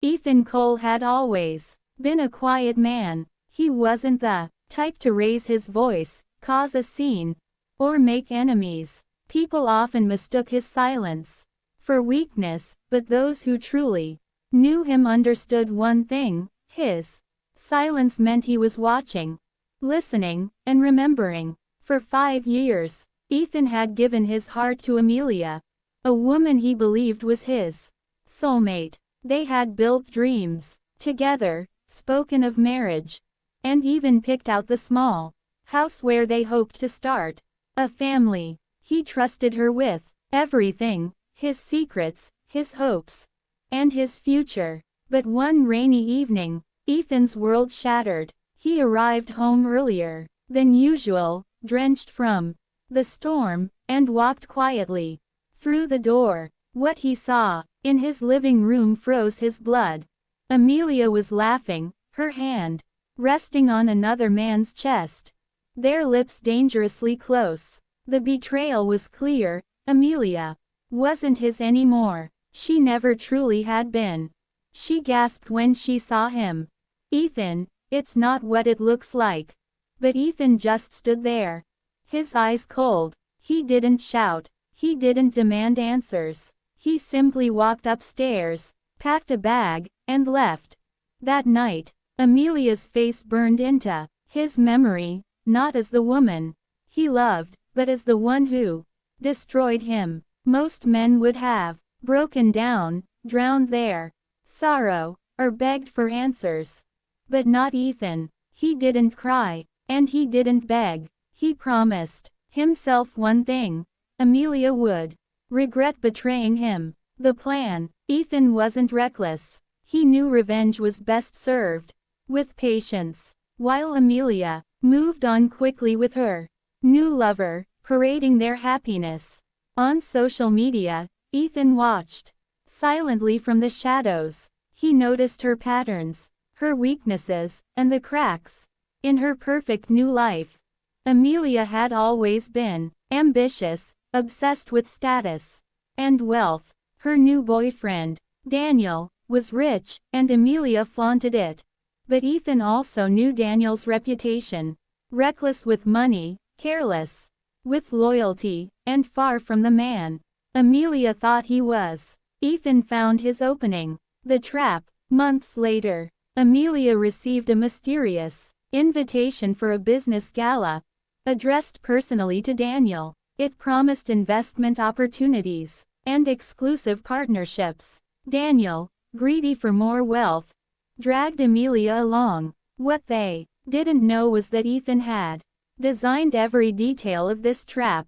Ethan Cole had always been a quiet man. He wasn't the type to raise his voice, cause a scene, or make enemies. People often mistook his silence for weakness, but those who truly knew him understood one thing: his silence meant he was watching, listening, and remembering. For 5 years, Ethan had given his heart to Amelia, a woman he believed was his soulmate. They had built dreams together, spoken of marriage, and even picked out the small house where they hoped to start a family. He trusted her with everything: his secrets, his hopes, and his future. But one rainy evening, Ethan's world shattered. He arrived home earlier than usual, drenched from the storm, and walked quietly through the door. What he saw in his living room froze his blood. Amelia was laughing, her hand resting on another man's chest, their lips dangerously close. The betrayal was clear. Amelia wasn't his anymore. She never truly had been. She gasped when she saw him. "Ethan, it's not what it looks like." But Ethan just stood there, his eyes cold. He didn't shout. He didn't demand answers. He simply walked upstairs, packed a bag, and left. That night, Amelia's face burned into his memory, not as the woman he loved, but as the one who destroyed him. Most men would have broken down, drowned their sorrow, or begged for answers. But not Ethan. He didn't cry, and he didn't beg. He promised himself one thing: Amelia would regret betraying him. The plan. Ethan wasn't reckless. He knew revenge was best served with patience, while Amelia moved on quickly with her new lover, parading their happiness. On social media, Ethan watched silently from the shadows. He noticed her patterns, her weaknesses, and the cracks in her perfect new life. Amelia had always been ambitious, obsessed with status and wealth. Her new boyfriend, Daniel, was rich, and Amelia flaunted it. But Ethan also knew Daniel's reputation: reckless with money, careless with loyalty, and far from the man Amelia thought he was. Ethan found his opening. The trap. Months later, Amelia received a mysterious invitation for a business gala, addressed personally to Daniel. It promised investment opportunities and exclusive partnerships. Daniel, greedy for more wealth, dragged Amelia along. What they didn't know was that Ethan had designed every detail of this trap.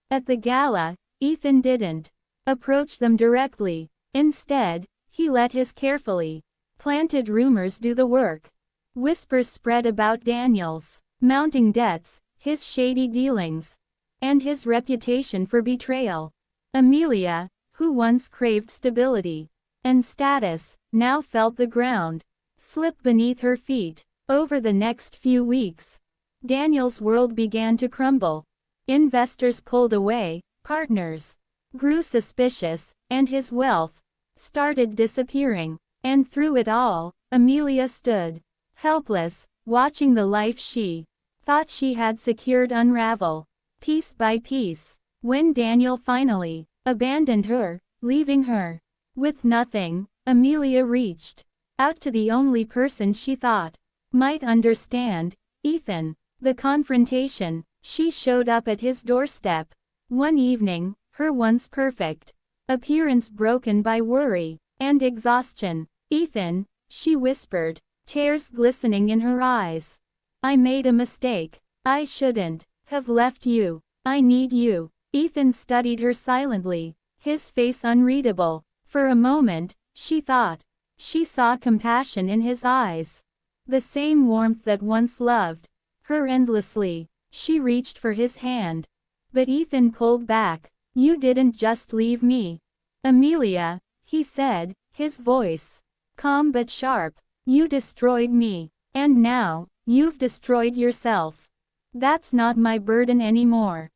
At the gala, Ethan didn't approach them directly. Instead, he let his carefully planted rumors do the work. Whispers spread about Daniel's mounting debts, his shady dealings, and his reputation for betrayal. Amelia, who once craved stability and status, now felt the ground slip beneath her feet. Over the next few weeks, Daniel's world began to crumble. Investors pulled away, partners grew suspicious, and his wealth started disappearing. And through it all, Amelia stood helpless, watching the life she thought she had secured unravel, piece by piece. When Daniel finally abandoned her, leaving her with nothing, Amelia reached out to the only person she thought might understand: Ethan. The confrontation. She showed up at his doorstep one evening, her once perfect appearance broken by worry and exhaustion. "Ethan," she whispered, tears glistening in her eyes. "I made a mistake. I shouldn't have left you. I need you." Ethan studied her silently, his face unreadable. For a moment, she thought she saw compassion in his eyes, the same warmth that once loved her endlessly. She reached for his hand, but Ethan pulled back. "You didn't just leave me, Amelia," he said, his voice calm but sharp. "You destroyed me. And now, you've destroyed yourself. That's not my burden anymore."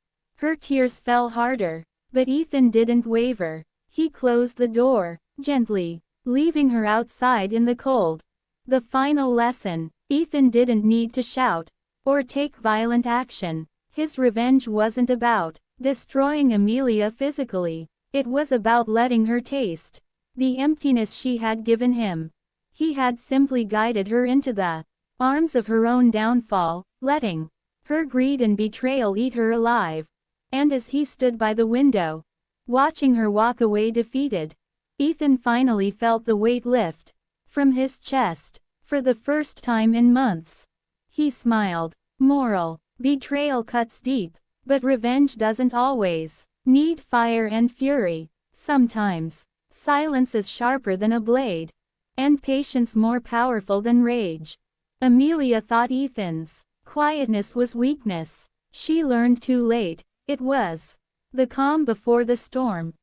Her tears fell harder, but Ethan didn't waver. He closed the door gently, leaving her outside in the cold. The final lesson: Ethan didn't need to shout or take violent action. His revenge wasn't about destroying Amelia physically. It was about letting her taste the emptiness she had given him. He had simply guided her into the arms of her own downfall, letting her greed and betrayal eat her alive. And as he stood by the window, watching her walk away defeated, Ethan finally felt the weight lift from his chest. For the first time in months, he smiled. Moral: betrayal cuts deep, but revenge doesn't always need fire and fury. Sometimes, silence is sharper than a blade, and patience more powerful than rage. Amelia thought Ethan's quietness was weakness. She learned too late. It was the calm before the storm.